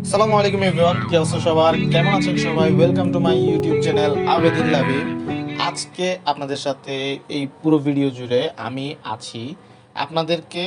আসসালামু আলাইকুম এভরিওয়ান, কি অবস্থা সবার? কেমন আছেন সবাই? Welcome to my YouTube channel Abedin Labib. আজকে আপনাদের সাথে এই পুরো ভিডিও জুড়ে আমি আছি আপনাদেরকে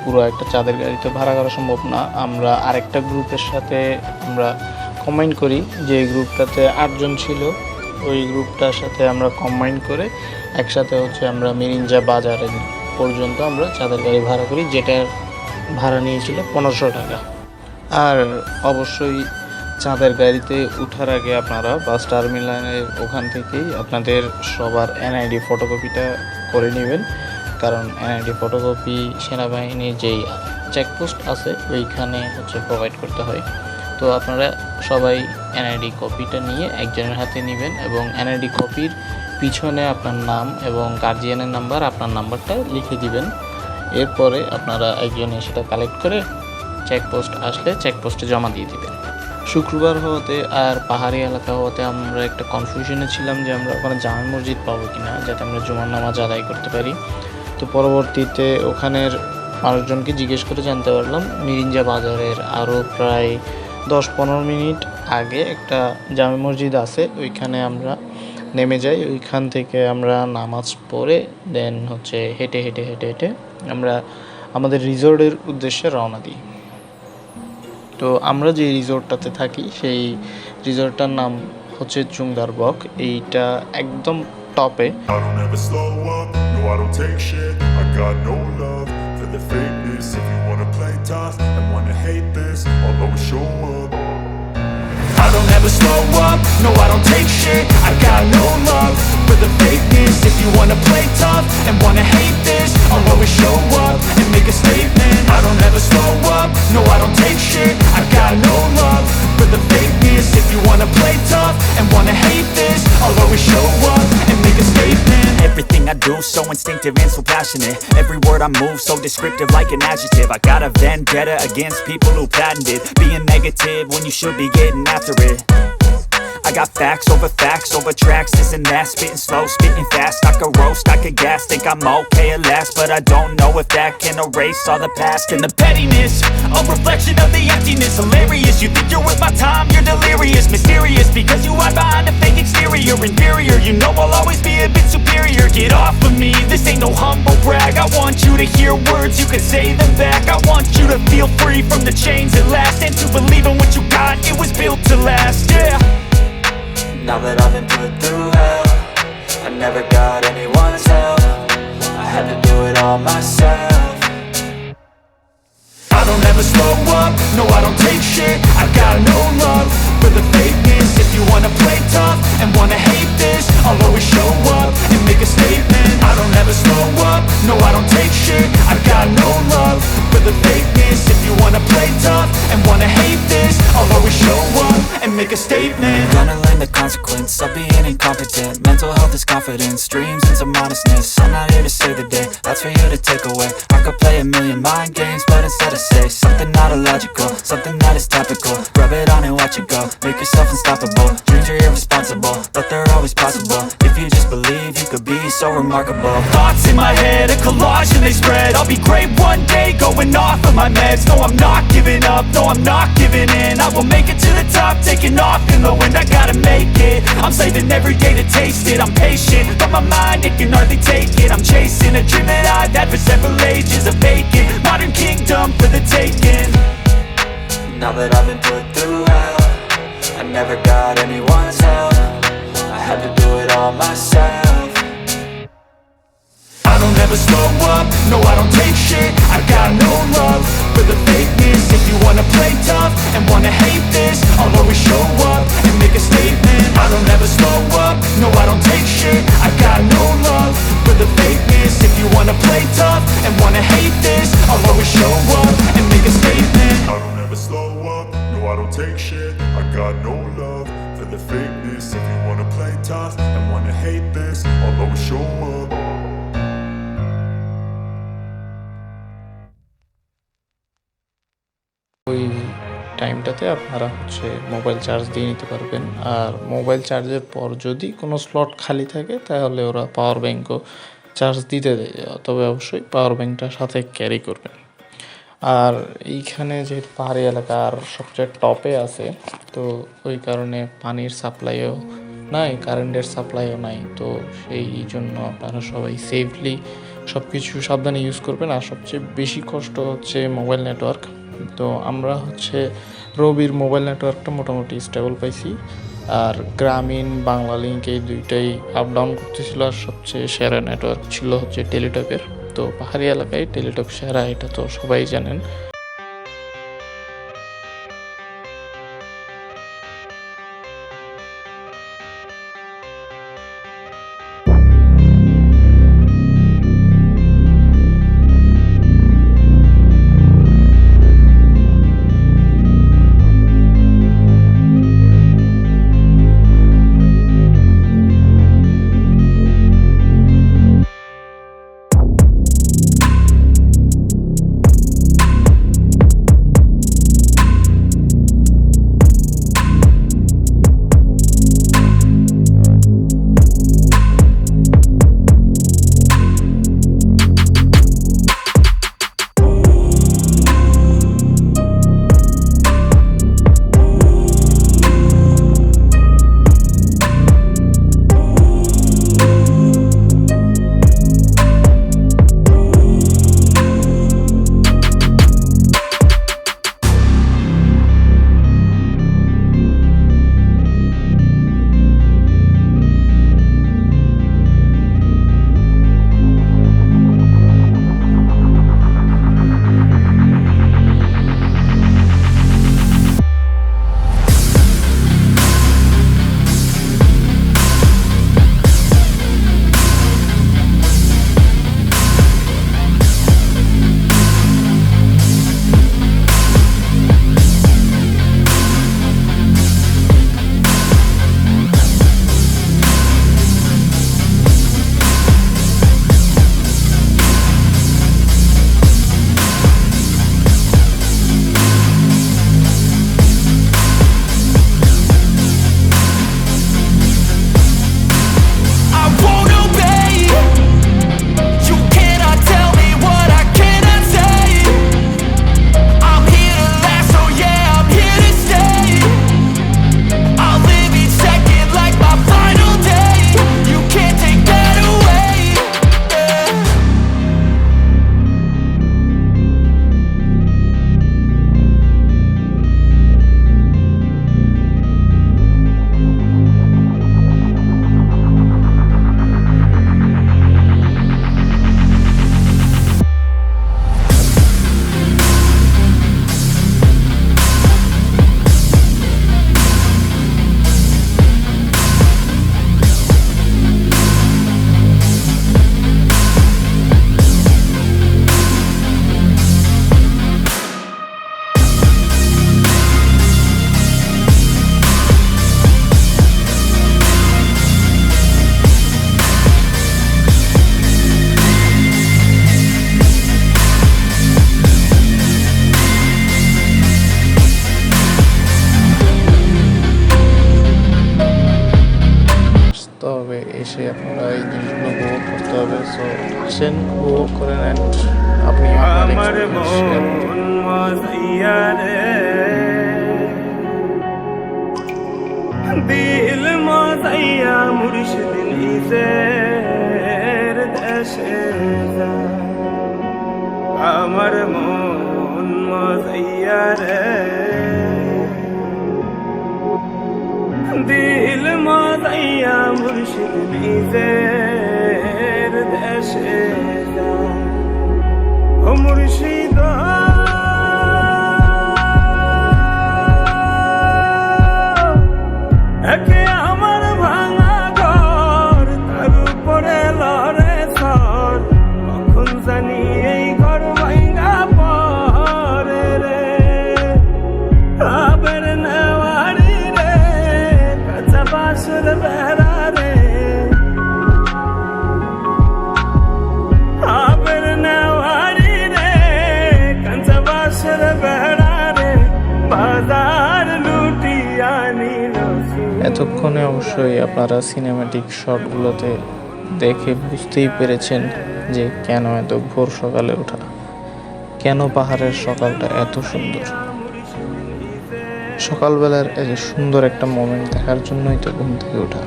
পুরো একটা চাঁদের গাড়ি তো ভাড়া করা সম্ভব না। আমরা আরেকটা গ্রুপের সাথে আমরা কম্বাইন করি, যে গ্রুপটাতে 8 জন ছিল, ওই গ্রুপটার সাথে আমরা কম্বাইন করে একসাথে আমরা মিরিঞ্জা বাজারে পর্যন্ত আমরা চাঁদের গাড়ি ভাড়া করি, যেটার ভাড়া নিয়েছিল 1500 টাকা। আর অবশ্যই চাঁদের গাড়িতে ওঠার আগে আপনারা বাস টার্মিনালের ওখান থেকেই আপনাদের সবার এনআইডি ফটোকপিটা করে নেবেন, কারণ এনআইডি ফটোকপি সেনাবাহিনীর যেই চেকপোস্ট আছে ওইখানে প্রোভাইড করতে হয়। তো আপনারা সবাই এনআইডি কপিটা নিয়ে একজনের হাতে নেবেন এবং এনআইডি কপির পিছনে আপনার নাম এবং গার্জিয়ানের নাম্বার, আপনার নাম্বারটা লিখে দিবেন। এরপরে আপনারা একজনে সেটা কালেক্ট করে চেকপোস্ট আসলে চেকপোস্টে জমা দিয়ে দিবেন। শুক্রবার হওয়াতে আর পাহাড়ি এলাকা হওয়াতে আমরা একটা কনফিউশনে ছিলাম যে আমরা ওখানে জামে মসজিদ পাবো কিনা, যাতে আমরা জুমার নামাজ আদায় করতে পারি। তো পরবর্তীতে ওখানের মানুষজনকে জিজ্ঞেস করে জানতে পারলাম মিরিঞ্জা বাজারের আরও প্রায় 10-15 মিনিট আগে একটা জামে মসজিদ আছে, ওইখানে আমরা নেমে যাই। ওইখান থেকে আমরা নামাজ পড়ে দেন হেঁটে হেঁটে হেঁটে হেঁটে আমরা আমাদের রিসোর্টের উদ্দেশ্যে রওনা দিই। তো আমরা যে রিসোর্টটাতে থাকি সেই রিসোর্টটার নাম চুংদারবক। এইটা একদম টপে। I don't take shit, I got no love for the fakeness. If you wanna play tough and wanna hate this, I'll always show up. I don't ever slow up, no I don't take shit, I got no love for the fakeness. If you wanna play tough and wanna hate this, I'll always show up and make a statement. I don't ever slow up, no I don't take shit, I got no love for the fakeness. If you wanna play tough and wanna hate this, I'll always show up and make a statement. Everything I do so instinctive and so passionate. Every word I move so descriptive like an adjective. I got a vendetta against people who patented being negative when you should be getting after it. I got facts over tracks, this and that. Spitting slow, spitting fast, I could roast, I could gas. Think I'm okay at last, but I don't know if that can erase all the past. And the pettiness, a reflection of the emptiness. Hilarious, you think you're worth my time, you're delirious. Mysterious, because you hide behind a fake exterior. Inferior, you know I'll always be a bit superior. Get off of me, this ain't no humble brag. I want you to hear words, you can say them back. I want you to feel free from the chains at last, and to believe in what you got, it was built to last, yeah. Now that I've been put through hell, I never got anyone's help, I had to do it all myself. I don't ever slow up, no I don't take shit. I got no love for the fakeness. If you wanna play tough and wanna hate this, I'll always show up and make a statement. I don't ever slow up, no I don't take shit. I got no love for the fakeness. If you wanna play tough and wanna hate this, I'll always show up and make a statement. Gonna learn the consequence of being incompetent. Mental health is confidence, dreams into modestness. I'm not here to save the day, that's for you to take away. I could play a million mind games, but instead I say something not illogical, something that is topical. Rub it on and watch it go, make yourself unstoppable. Dreams are irresponsible, but they're always possible. If you just believe, you could be so remarkable. Thoughts in my head, a collage and they spread. I'll be great one day, going off of my meds. No, I'm not giving up, no, I'm not giving in. I will make it to the top, taking off in the wind. I gotta make it, I'm saving every day to taste it. I'm patient, but my mind, it can hardly take it. I'm chasing a dream that I've had for several ages. A vacant, modern kingdom for the taking. Now that I've been put through hell, I never got anyone's help, I had to do it all myself. I don't ever slow up, no I don't take shit. I got no love for the fakeness. If you wanna play tough and wanna hate this, I'll always show up and make a statement. I don't ever slow up, no I don't take shit. I got no love for the fakeness. If you wanna play tough and wanna hate this, I'll always show up and make a statement. I don't ever slow up, no I don't take shit. I got no love for the fakeness. If you wanna play tough and wanna hate this, I'll always show up. ওই টাইমটাতে আপনারা mobile charge দিয়ে নিতে পারবেন। আর mobile চার্জের পর যদি কোনো স্লট খালি থাকে তাহলে ওরা পাওয়ার ব্যাঙ্কও চার্জ দিতে দেয়, তবে অবশ্যই পাওয়ার ব্যাঙ্কটা সাথে ক্যারি করবেন। আর এইখানে যেহেতু পাহাড়ি এলাকার সবচেয়ে টপে আছে, তো ওই কারণে পানির সাপ্লাইও নাই, কারেন্টের সাপ্লাইও নাই। তো সেই জন্য আপনারা সবাই সেফলি সব কিছু সাবধানে ইউজ করবেন। আর সবচেয়ে বেশি কষ্ট হচ্ছে মোবাইল নেটওয়ার্ক। তো আমরা রবির মোবাইল নেটওয়ার্কটা মোটামুটি স্টেবল পাইছি। আর গ্রামীণ বাংলা লিঙ্ক এই দুইটাই আপ ডাউন করতেছিল। আর সবচেয়ে সেরা নেটওয়ার্ক ছিল টেলিটকের। তো পাহাড়ি এলাকায় টেলিটক সেরা, এটা তো সবাই জানেন। আপনারা এই জিনিসগুলো উপভোগ করতে হবে। সো আসেন, উপভোগ করে নেন। আপনি আপনার experience share করুন। দিল মাতাইয়া মুর্শিদ নিজের দেশে যায়, আমার মন মাতাইয়া রে, দিল মাতাইয়া মুর্শিদ নিজের দেশে যায়। ও মুর্শিদ একে আমার ভাঙা ঘর, তার উপরে লড়ে সর, কখন জানি এই ঘর ভাঙা পরে রে। আবের নেওয়ারি রে, কাঁচা বাঁশের বেড়া রে, আবের নেওয়ারি রে, কাঁচা বাঁশের বেড়া রে, বাজার লুটিয়া নিল। এতক্ষণে অবশ্যই আপনারা সিনেম্যাটিক শটগুলোতে দেখে বুঝতেই পেরেছেন যে কেন এত ভোর সকালে ওঠা, কেন পাহাড়ের সকালটা এত সুন্দর। সকালবেলার এই যে সুন্দর একটা মোমেন্ট দেখার জন্যই তো ঘুম থেকে ওঠা।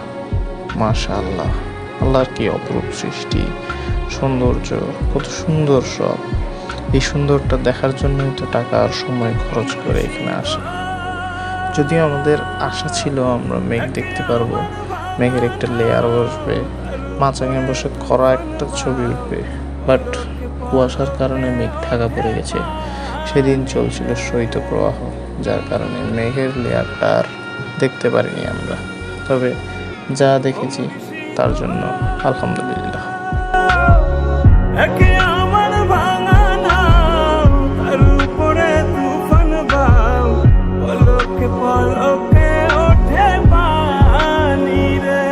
মাশাআল্লাহ, আল্লাহর কি অপরূপ সৃষ্টি, সৌন্দর্য, কত সুন্দর সব। এই সুন্দরটা দেখার জন্যই তো টাকা আর সময় খরচ করে এখানে আসে। যদিও আমাদের আশা ছিল আমরা মেঘ দেখতে পারবো, মেঘের একটা লেয়ার বসবে, মাচাঙে বসে কড়া একটা ছবি উঠবে, বাট কুয়াশার কারণে মেঘ ঢাকা পড়ে গেছে। সেদিন চলছিল শৈত্যপ্রবাহ, যার কারণে মেঘের লেয়ারটা আর দেখতে পারিনি আমরা। তবে যা দেখেছি তার জন্য আলহামদুলিল্লাহ। একে আমার ভাঙা নাও, তার উপরে তুফান বাও, পলকে পলকে ওঠে পানি রে।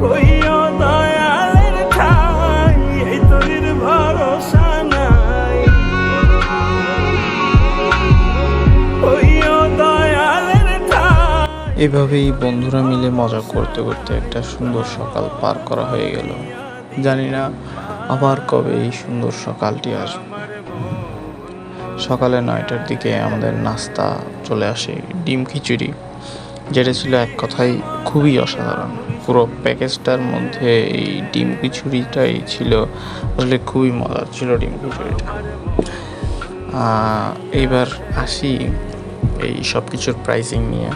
কইও দয়ালের ঠাই, এই তরির ভরসা নাই। কইও দয়ালের ঠাই। এভাবেই বন্ধুরা মিলে মজা করতে করতে একটা সুন্দর সকাল পার করা হয়ে গেল। জানি না আবার কবে এই সুন্দর সকালটি আসবে। সকালে 9টার দিকে আমাদের নাস্তা চলে আসে, ডিম খিচুড়ি, যেটা ছিল এক কথায় খুবই অসাধারণ। পুরো প্যাকেজটার মধ্যে এই ডিম খিচুড়িটাই ছিল আসলে খুবই মজার ছিল ডিম খিচুড়িটা। এইবার আসি এই সব কিছুর প্রাইসিং নিয়ে।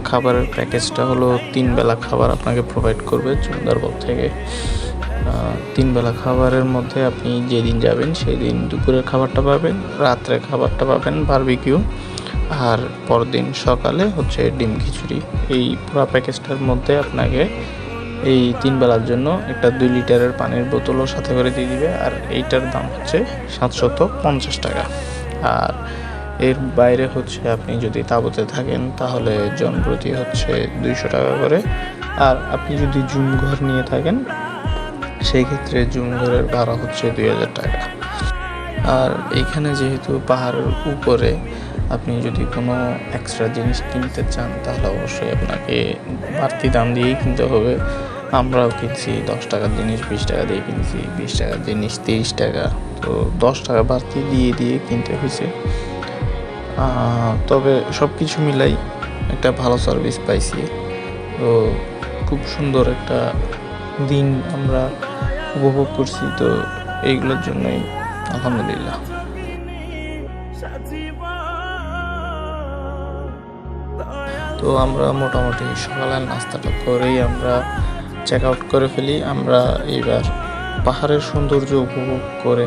খাবারের প্যাকেজটা হলো 3 বেলা খাবার আপনাকে প্রোভাইড করবে সুন্দরবন থেকে। 3 বেলা খাবারের মধ্যে আপনি যেদিন যাবেন সেই দিন দুপুরের খাবারটা পাবেন, রাত্রের খাবারটা পাবেন বারবিকিউ, আর পরদিন সকালে হচ্ছে ডিম খিচুড়ি। এই পুরো প্যাকেজটার মধ্যে আপনাকে এই 3 বেলার জন্য একটা 2 লিটারের পানির বোতলও সাথে করে দিয়ে দিবে, আর এইটার দাম হচ্ছে 750 টাকা। আর এর বাইরে হচ্ছে আপনি যদি তাঁবুতে থাকেন তাহলে জনপ্রতি হচ্ছে 200 টাকা করে, আর আপনি যদি জুম ঘর নিয়ে থাকেন সেই ক্ষেত্রে জুম ঘরের ভাড়া হচ্ছে 2000 টাকা। আর এইখানে যেহেতু পাহাড়ের উপরে আপনি যদি কোনো এক্সট্রা জিনিস কিনতে চান তাহলে অবশ্যই আপনাকে বাড়তি দাম দিয়েই কিনতে হবে। আমরাও কিনছি 10 টাকার জিনিস 20 টাকা দিয়ে কিনছি, 20 টাকার জিনিস 30 টাকা, তো 10 টাকা বাড়তি দিয়ে কিনতে হয়েছে। তবে সব কিছু মিলাই একটা ভালো সার্ভিস পাইছি। তো খুব সুন্দর একটা দিন আমরা উপভোগ করছি, তো এইগুলোর জন্যই আলহামদুলিল্লাহ। তো আমরা মোটামুটি সকালের নাস্তাটা করেই আমরা চেক আউট করে ফেলি। আমরা এইবার পাহাড়ের সৌন্দর্য উপভোগ করে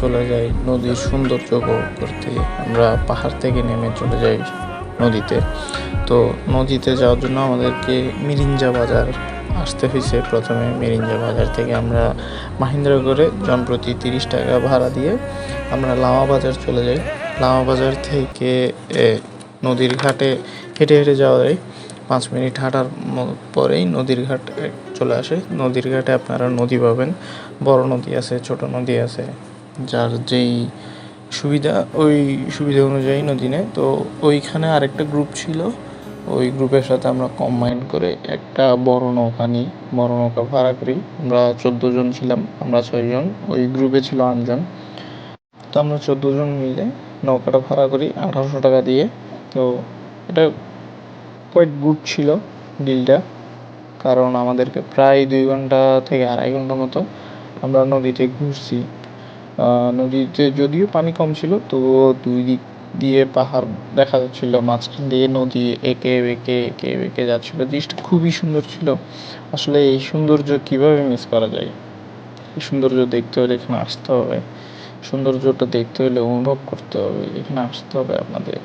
চলে যাই নদীর সৌন্দর্য উপভোগ করতে। আমরা পাহাড় থেকে নেমে চলে যাই নদীতে। তো নদীতে যাওয়ার জন্য আমাদেরকে মিরিঞ্জা বাজার আসতে হয়েছে। প্রথমে মিরিঞ্জা বাজার থেকে আমরা মাহিন্দ্রা করে জনপ্রতি 30 টাকা ভাড়া দিয়ে আমরা লামা বাজার চলে যাই। লামা বাজার থেকে নদীর ঘাটে হেঁটে হেঁটে যাওয়া যায়। 5 মিনিট হাঁটার পরেই নদীর ঘাট চলে আসে। নদীর ঘাটে আপনারা নদী পাবেন, বড় নদী আছে, ছোট নদী আছে, যার যেই সুবিধা ওই সুবিধা অনুযায়ী নদী নেয়। তো ওইখানে আরেকটা গ্রুপ ছিল, ওই গ্রুপের সাথে আমরা কম্বাইন করে একটা বড় নৌকা নিই, বড় নৌকা ভাড়া করি। আমরা 14 জন ছিলাম, আমরা 6 জন, ওই গ্রুপে ছিল 8 জন। তো আমরা 14 জন মিলে নৌকাটা ভাড়া করি 1800 টাকা দিয়ে। তো এটা কোয়াইট গুড ছিল ডিলটা, কারণ আমাদেরকে প্রায় 2 ঘন্টা থেকে 2.5 ঘন্টা মতো আমরা নদীতে ঘুরছি। নদীতে যদিও পানি কম ছিল, তবুও দুই দিক দিয়ে পাহাড় দেখা যাচ্ছিল, মাঝখান দিয়ে নদী এঁকে বেঁকে যাচ্ছিল। জিনিসটা খুবই সুন্দর ছিল। আসলে এই সৌন্দর্য কিভাবে মিস করা যায়? এই সৌন্দর্য দেখতে হলে এখানে আসতে হবে, সৌন্দর্যটা দেখতে হলে অনুভব করতে হবে, এখানে আসতে হবে আপনাদের।